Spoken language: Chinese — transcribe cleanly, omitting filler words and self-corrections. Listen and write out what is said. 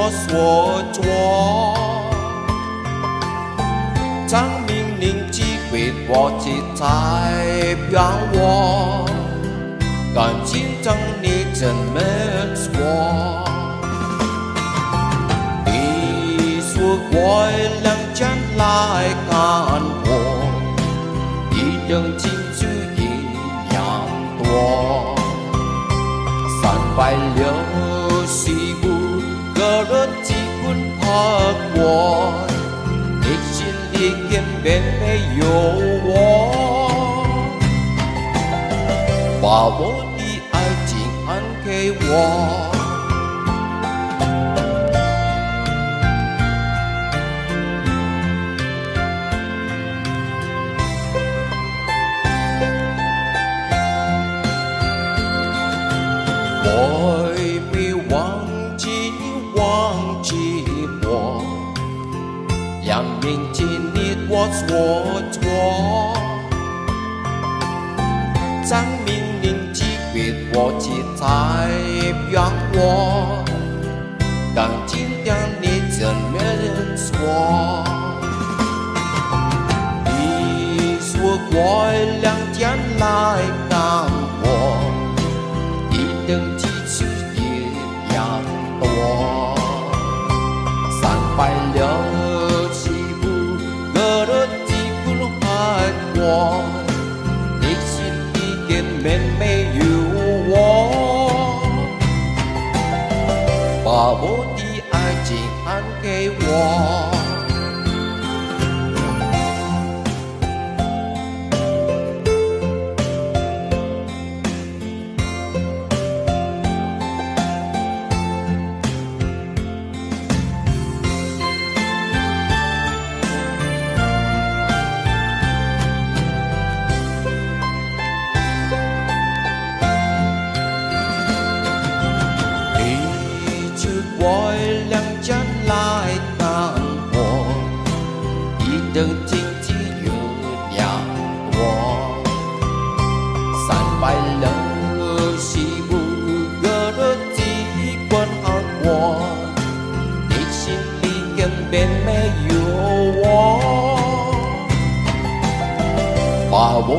我所着，张明宁记为我记在让我感情让你怎么说？你说过两天来看我，一定情绪一样多。365个日子不怕过，你心里根本没有我，把我的爱情还给我。我没忘记你，忘记我，两年前你我所错，张明宁记别我记才让我，感情让你怎么说？你说过两天来看我，一定其实一样多。365个日子不怕过，你心里根本没有我，把我的爱情还给我。我两家来看我，一等经济有两多，365个日子关好过，你心里根本没有我，把我